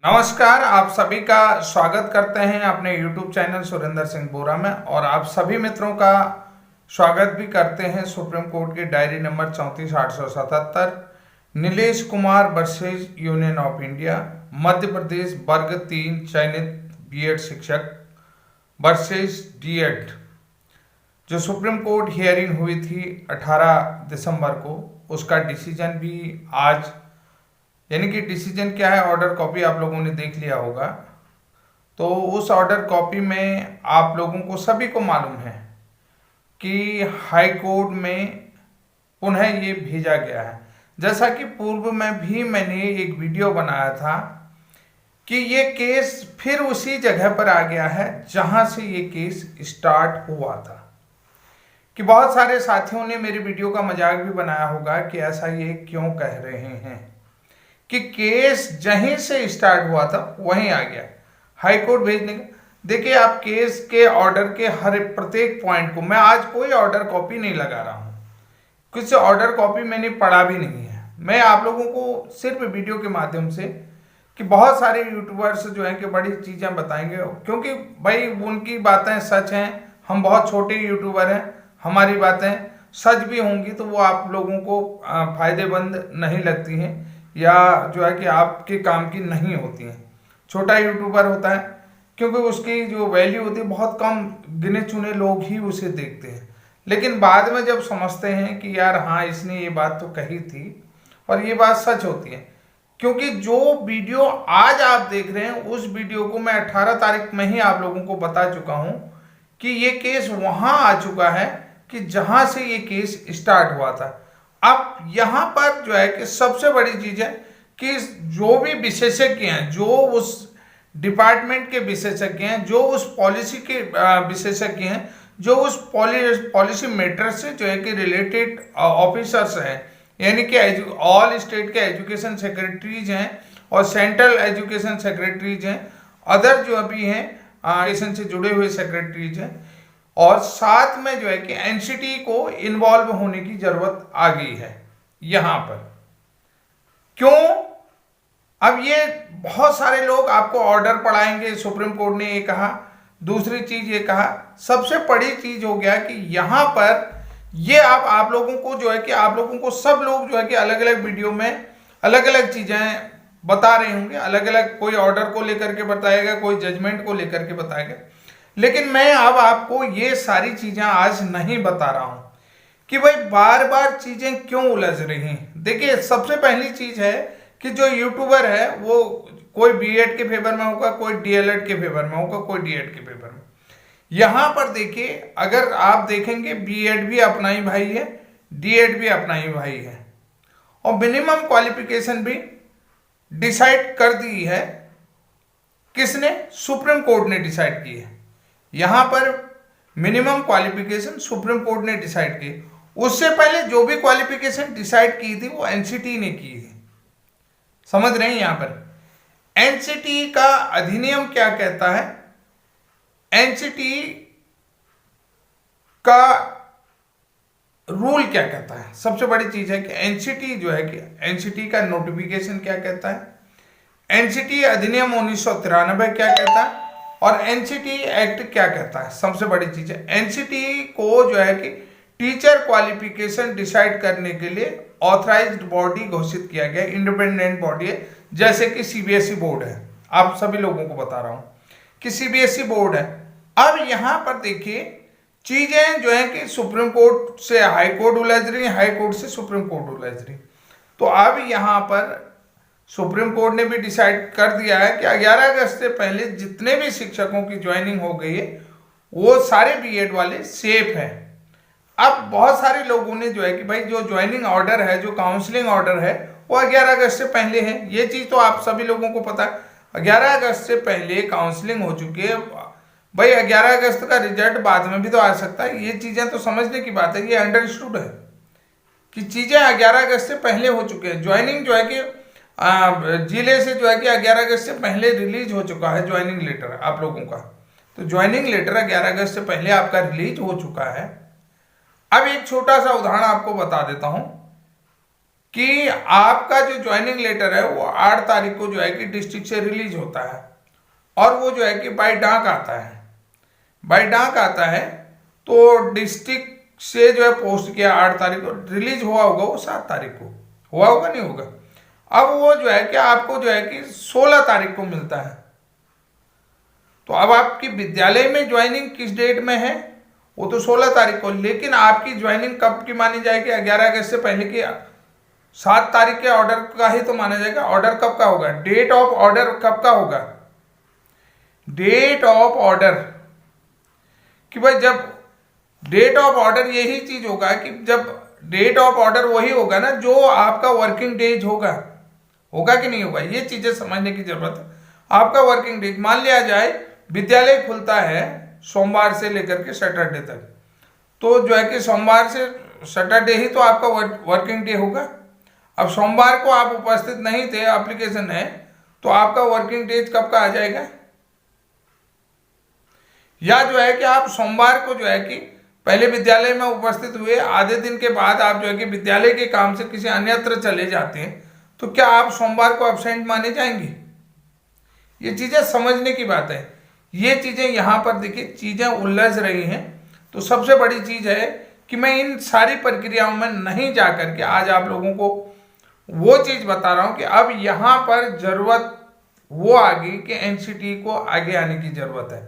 नमस्कार, आप सभी का स्वागत करते हैं अपने YouTube चैनल सुरेंद्र सिंह बोरा में। और आप सभी मित्रों का स्वागत भी करते हैं सुप्रीम कोर्ट की diary number 34/877 Nilesh Kumar versus union of India Madhya Pradesh वर्ग 3 चयनित बीएड शिक्षक वर्सेज डीएड, जो सुप्रीम कोर्ट हियरिंग हुई थी 18 दिसंबर को, उसका डिसीजन भी आज, यानी कि डिसीजन क्या है, ऑर्डर कॉपी आप लोगों ने देख लिया होगा। तो उस ऑर्डर कॉपी में आप लोगों को सभी को मालूम है कि हाई कोर्ट में पुनः ये भेजा गया है। जैसा कि पूर्व में भी मैंने एक वीडियो बनाया था कि ये केस फिर उसी जगह पर आ गया है जहां से ये केस स्टार्ट हुआ था। कि बहुत सारे साथियों ने मेरी वीडियो का मजाक भी बनाया होगा कि ऐसा ये क्यों कह रहे हैं कि केस जहीं से स्टार्ट हुआ था वहीं आ गया हाई कोर्ट भेजने का। देखिए, आप केस के ऑर्डर के हर प्रत्येक पॉइंट को, मैं आज कोई ऑर्डर कॉपी नहीं लगा रहा हूं, कुछ ऑर्डर कॉपी मैंने पढ़ा भी नहीं है। मैं आप लोगों को सिर्फ वीडियो के माध्यम से, कि बहुत सारे यूट्यूबर्स जो हैं कि बड़ी चीज़ें बताएंगे, क्योंकि भाई उनकी बातें सच हैं, हम बहुत छोटे यूट्यूबर हैं, हमारी बातें सच भी होंगी तो वो आप लोगों को फायदेमंद नहीं लगती हैं या जो है कि आपके काम की नहीं होती हैं। छोटा यूट्यूबर होता है क्योंकि उसकी जो वैल्यू होती है बहुत कम, गिने चुने लोग ही उसे देखते हैं। लेकिन बाद में जब समझते हैं कि यार हाँ, इसने ये बात तो कही थी और ये बात सच होती है। क्योंकि जो वीडियो आज आप देख रहे हैं उस वीडियो को मैं 18 तारीख में ही आप लोगों को बता चुका हूं कि ये केस वहां आ चुका है कि जहां से ये केस स्टार्ट हुआ था। अब यहां पर जो है कि सबसे बड़ी चीज है कि जो भी विशेषज्ञ हैं, जो उस डिपार्टमेंट के विशेषज्ञ हैं, जो उस पॉलिसी के विशेषज्ञ हैं, जो उस पॉलिसी मैटर से जो है कि रिलेटेड ऑफिसर्स हैं, यानी कि ऑल स्टेट के एजुकेशन सेक्रेटरीज हैं और सेंट्रल एजुकेशन सेक्रेटरीज हैं, अदर जो अभी हैं एजुकेशन से जुड़े हुए सेक्रेटरीज हैं, और साथ में जो है कि एनसीटी को इन्वॉल्व होने की जरूरत आ गई है यहां पर। क्यों? अब ये बहुत सारे लोग आपको ऑर्डर पढ़ाएंगे, सुप्रीम कोर्ट ने ये कहा, दूसरी चीज ये कहा, सबसे बड़ी चीज हो गया कि यहां पर ये आप लोगों को जो है कि आप लोगों को सब लोग जो है कि अलग अलग वीडियो में अलग अलग चीजें बता रहे होंगे, अलग अलग, कोई ऑर्डर को लेकर के बताएगा, कोई जजमेंट को लेकर के बताएगा। लेकिन मैं अब आपको ये सारी चीजें आज नहीं बता रहा हूं कि भाई बार बार चीजें क्यों उलझ रही हैं। देखिए, सबसे पहली चीज है कि जो यूट्यूबर है वो कोई बीएड के फेवर में होगा, कोई डीएलएड के फेवर में होगा, कोई डीएड के फेवर में। यहां पर देखिए, अगर आप देखेंगे बीएड भी अपना ही भाई है, डीएड भी अपना ही भाई है, और मिनिमम क्वालिफिकेशन भी डिसाइड कर दी है। किसने? सुप्रीम कोर्ट ने डिसाइड की है। यहां पर मिनिमम क्वालिफिकेशन सुप्रीम कोर्ट ने डिसाइड की। उससे पहले जो भी क्वालिफिकेशन डिसाइड की थी वो एनसीटी ने की है। समझ रहे हैं? यहां पर एनसीटी का अधिनियम क्या कहता है, एनसीटी का रूल क्या कहता है। सबसे बड़ी चीज है कि एनसीटी जो है कि एनसीटी का नोटिफिकेशन क्या कहता है, एनसीटी अधिनियम 1993 क्या कहता है, और एनसीटी एक्ट क्या कहता है। सबसे बड़ी चीज है, एनसीटी को जो है कि टीचर क्वालिफिकेशन डिसाइड करने के लिए ऑथराइज्ड बॉडी घोषित किया गया, इंडिपेंडेंट बॉडी है, जैसे कि सीबीएसई बोर्ड है। आप सभी लोगों को बता रहा हूं कि सीबीएसई बोर्ड है। अब यहां पर देखिए, चीजें जो है कि सुप्रीम कोर्ट से हाई कोर्ट उलझ रही, हाई कोर्ट से सुप्रीम कोर्ट उलझ रही। तो अब यहां पर सुप्रीम कोर्ट ने भी डिसाइड कर दिया है कि 11 अगस्त से पहले जितने भी शिक्षकों की ज्वाइनिंग हो गई है वो सारे बीएड वाले सेफ हैं। अब बहुत सारे लोगों ने जो है कि भाई जो ज्वाइनिंग ऑर्डर है, जो काउंसलिंग ऑर्डर है, वो 11 अगस्त से पहले है। ये चीज तो आप सभी लोगों को पता है। 11 अगस्त से पहले काउंसलिंग हो चुकी है। भाई 11 अगस्त का रिजल्ट बाद में भी तो आ सकता है। ये चीजें तो समझने की बात है, ये अंडरस्टूड है कि चीजें 11 अगस्त से पहले हो चुकी है। ज्वाइनिंग जो है कि जिले से जो है कि 11 अगस्त से पहले रिलीज हो चुका है ज्वाइनिंग लेटर आप लोगों का। तो ज्वाइनिंग लेटर 11 अगस्त से पहले आपका रिलीज हो चुका है। अब एक छोटा सा उदाहरण आपको बता देता हूं कि आपका जो ज्वाइनिंग लेटर है वो 8 तारीख को जो है कि डिस्ट्रिक्ट से रिलीज होता है, और वो जो है कि बाय डाक आता है। बाय डाक आता है तो डिस्ट्रिक्ट से जो है पोस्ट किया 8 तारीख को, रिलीज हुआ होगा वो 7 तारीख को, हुआ होगा नहीं होगा। अब वो जो है कि आपको जो है कि 16 तारीख को मिलता है। तो अब आपकी विद्यालय में ज्वाइनिंग किस डेट में है, वो तो 16 तारीख को, लेकिन आपकी ज्वाइनिंग कब की मानी जाएगी, 11 अगस्त से पहले की 7 तारीख के ऑर्डर का ही तो माना जाएगा। ऑर्डर कब का होगा, डेट ऑफ ऑर्डर कब का होगा, डेट ऑफ ऑर्डर, कि भाई जब डेट ऑफ ऑर्डर यही चीज होगा कि जब डेट ऑफ ऑर्डर वही होगा ना जो आपका वर्किंग डेज होगा, होगा कि नहीं होगा, ये चीजें समझने की जरूरत है। आपका वर्किंग डेज मान लिया जाए विद्यालय खुलता है सोमवार से लेकर के सैटरडे तक, तो जो है कि सोमवार से सैटरडे ही तो आपका वर्किंग डे होगा। अब सोमवार को आप उपस्थित नहीं थे, एप्लीकेशन है, तो आपका वर्किंग डेज कब का आ जाएगा, या जो है कि आप सोमवार को जो है कि पहले विद्यालय में उपस्थित हुए, आधे दिन के बाद आप जो है कि विद्यालय के काम से किसी अन्यत्र चले जाते हैं, तो क्या आप सोमवार को एब्सेंट माने जाएंगे। ये चीजें समझने की बात है। ये चीजें यहां पर देखिए चीजें उलझ रही हैं। तो सबसे बड़ी चीज है कि मैं इन सारी प्रक्रियाओं में नहीं जा करके आज आप लोगों को वो चीज बता रहा हूं कि अब यहां पर जरूरत वो आ गई कि एनसीटी को आगे आने की जरूरत है,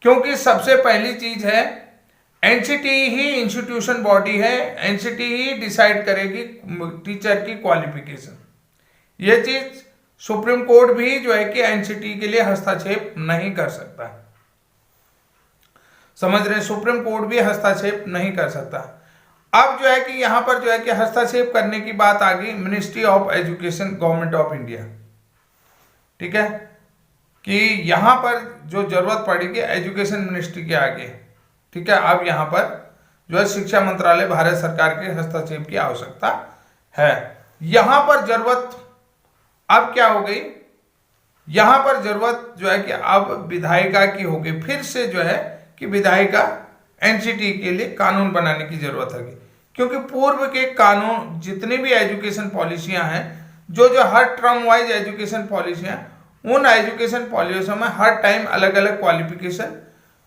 क्योंकि सबसे पहली चीज है एनसीटी ही इंस्टीट्यूशन बॉडी है, एनसीटी ही डिसाइड करेगी टीचर की क्वालिफिकेशन। ये चीज सुप्रीम कोर्ट भी जो है कि एनसीटी के लिए हस्तक्षेप नहीं कर सकता, समझ रहे हैं, सुप्रीम कोर्ट भी हस्तक्षेप नहीं कर सकता। अब जो है कि यहां पर जो है कि हस्तक्षेप करने की बात आ गई ministry of education government of India, ठीक है, कि यहां पर जो जरूरत पड़ेगी एजुकेशन मिनिस्ट्री के आगे, ठीक है। अब यहां पर जो है शिक्षा मंत्रालय भारत सरकार के हस्तक्षेप की आवश्यकता है। यहां पर जरूरत अब क्या हो गई, यहां पर जरूरत जो है कि अब विधायिका की होगी, फिर से जो है कि विधायिका एनसीटी के लिए कानून बनाने की जरूरत होगी, क्योंकि पूर्व के कानून जितनी भी एजुकेशन पॉलिसियां हैं, जो जो हर टर्म वाइज एजुकेशन पॉलिसियां, उन एजुकेशन पॉलिसियों में हर टाइम अलग अलग क्वालिफिकेशन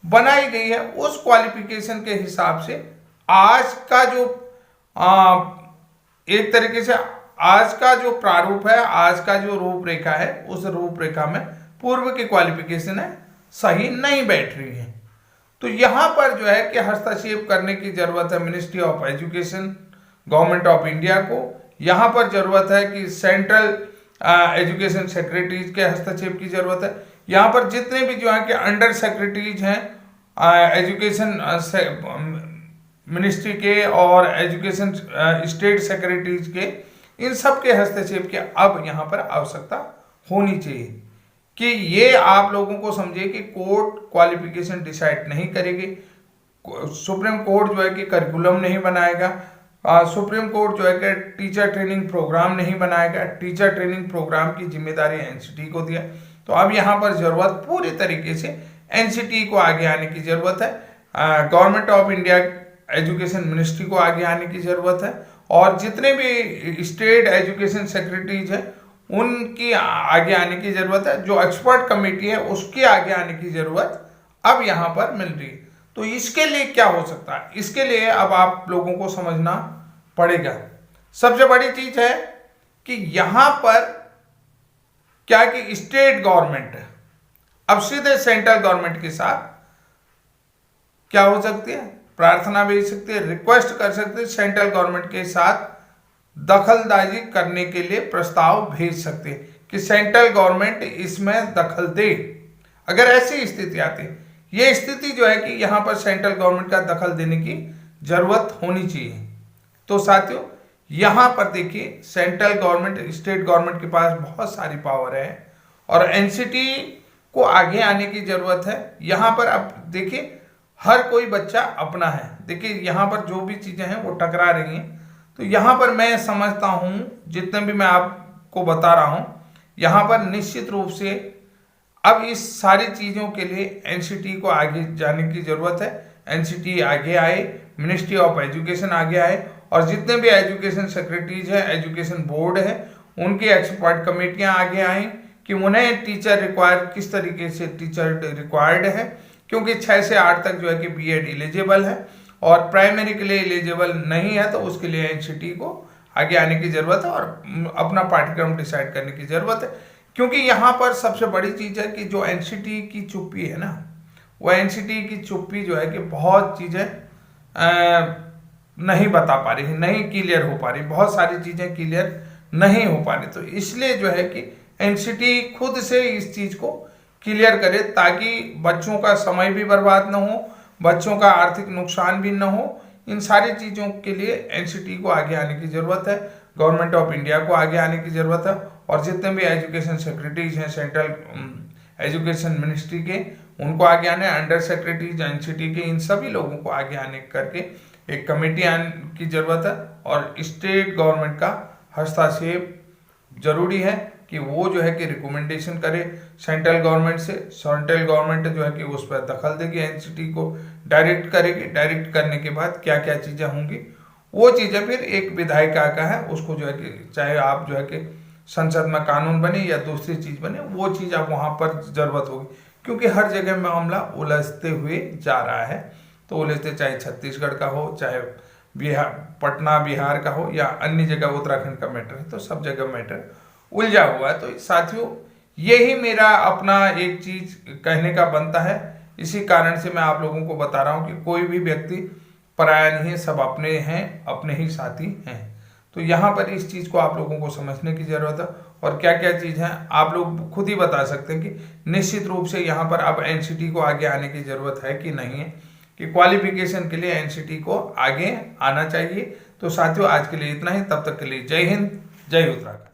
बनाई गई है। उस क्वालिफिकेशन के हिसाब से आज का जो एक तरीके से आज का जो प्रारूप है, आज का जो रूपरेखा है, उस रूपरेखा में पूर्व की क्वालिफिकेशन है सही नहीं बैठ रही है। तो यहां पर जो है कि हस्तक्षेप करने की जरूरत है ministry of education government of India को। यहां पर जरूरत है कि सेंट्रल एजुकेशन सेक्रेटरीज के हस्तक्षेप की जरूरत है। यहाँ पर जितने भी जो है कि अंडर सेक्रेटरीज हैं एजुकेशन मिनिस्ट्री के और एजुकेशन स्टेट सेक्रेटरीज के, इन सब के हस्तक्षेप की अब यहाँ पर आवश्यकता होनी चाहिए कि ये आप लोगों को समझे कि कोर्ट क्वालिफिकेशन डिसाइड नहीं करेगी, सुप्रीम कोर्ट जो है कि करिकुलम नहीं बनाएगा, सुप्रीम कोर्ट जो है कि टीचर ट्रेनिंग प्रोग्राम नहीं बनाएगा, टीचर ट्रेनिंग प्रोग्राम की जिम्मेदारी एनसीटी को दिया। तो अब यहाँ पर जरूरत पूरी तरीके से एनसीटी को आगे आने की जरूरत है, government of India education ministry को आगे आने की जरूरत है, और जितने भी स्टेट एजुकेशन सेक्रेटरीज हैं उनकी आगे आने की जरूरत है, जो एक्सपर्ट कमेटी है उसकी आगे आने की जरूरत अब यहाँ पर मिल रही है। तो इसके लिए क्या हो सकता है, इसके लिए अब आप लोगों को समझना पड़ेगा। सबसे बड़ी चीज है कि यहां पर क्या कि स्टेट गवर्नमेंट अब सीधे सेंट्रल गवर्नमेंट के साथ क्या हो सकती है, प्रार्थना भेज सकती है, रिक्वेस्ट कर सकती है, सेंट्रल गवर्नमेंट के साथ दखलंदाजी करने के लिए प्रस्ताव भेज सकते हैं कि सेंट्रल गवर्नमेंट इसमें दखल दे। अगर ऐसी स्थिति आती है, ये स्थिति जो है कि यहां पर सेंट्रल गवर्नमेंट का दखल देने की जरूरत होनी चाहिए। तो साथियों यहां पर देखिए सेंट्रल गवर्नमेंट स्टेट गवर्नमेंट के पास बहुत सारी पावर है और एनसीटी को आगे आने की जरूरत है। यहां पर अब देखिए हर कोई बच्चा अपना है, देखिए यहां पर जो भी चीजें हैं वो टकरा रही हैं। तो यहां पर मैं समझता हूं जितने भी मैं आपको बता रहा हूं, यहां पर निश्चित रूप से अब इस सारी चीजों के लिए एनसीटी को आगे जाने की जरूरत है। एनसीटी आगे आए, मिनिस्ट्री ऑफ एजुकेशन आगे आए और जितने भी एजुकेशन सेक्रेटरीज हैं, एजुकेशन बोर्ड है, उनकी एक्सपर्ट कमेटियां आगे आए कि उन्हें टीचर रिक्वायर किस तरीके से टीचर रिक्वायर्ड है, क्योंकि 6 से 8 तक जो है कि बीएड एलिजिबल है और प्राइमरी के लिए एलिजिबल नहीं है, तो उसके लिए एनसीटी को आगे आने की जरूरत है और अपना पाठ्यक्रम डिसाइड करने की जरूरत है। क्योंकि यहाँ पर सबसे बड़ी चीज है कि जो एनसीटी की चुप्पी है ना, वो एनसीटी की चुप्पी जो है कि बहुत चीजें नहीं बता पा रही, नहीं क्लियर हो पा रही, बहुत सारी चीजें क्लियर नहीं हो पा रही। तो इसलिए जो है कि एनसीटी खुद से इस चीज को क्लियर करे ताकि बच्चों का समय भी बर्बाद ना हो, बच्चों का आर्थिक नुकसान भी ना हो। इन सारी चीजों के लिए एनसीटी को आगे आने की जरूरत है, गवर्नमेंट ऑफ इंडिया को आगे आने की जरूरत है और जितने भी एजुकेशन सेक्रेटरीज हैं सेंट्रल एजुकेशन मिनिस्ट्री के, उनको आगे आने, अंडर सेक्रेटरीज एनसीटी के, इन सभी लोगों को आगे आने करके एक कमेटी आने की जरूरत है और स्टेट गवर्नमेंट का हस्तक्षेप जरूरी है कि वो जो है कि रिकमेंडेशन करे सेंट्रल गवर्नमेंट से। सेंट्रल गवर्नमेंट जो है कि उस पर दखल देगी, एनसीटी को डायरेक्ट करेगी। डायरेक्ट करने के बाद क्या क्या चीजें होंगी, वो चीजें फिर एक विधायिका का है, उसको जो है कि चाहे आप जो है कि संसद में कानून बने या दूसरी चीज बने, वो चीज अब वहां पर जरूरत होगी, क्योंकि हर जगह मामला उलझते हुए जा रहा है। तो उलझते, चाहे छत्तीसगढ़ का हो, चाहे बिहार, पटना बिहार का हो या अन्य जगह उत्तराखंड का मैटर है, तो सब जगह मैटर उलझा हुआ है। तो साथियों, यही मेरा अपना एक चीज कहने का बनता है। इसी कारण से मैं आप लोगों को बता रहा हूं कि कोई भी व्यक्ति पराया नहीं है, सब अपने हैं, अपने ही साथी हैं। तो यहाँ पर इस चीज को आप लोगों को समझने की जरूरत है और क्या क्या चीज है आप लोग खुद ही बता सकते हैं कि निश्चित रूप से यहाँ पर अब एनसीटी को आगे आने की जरूरत है कि नहीं है, कि क्वालिफिकेशन के लिए एनसीटी को आगे आना चाहिए। तो साथियों, आज के लिए इतना ही, तब तक के लिए जय हिंद, जय उत्तराखंड।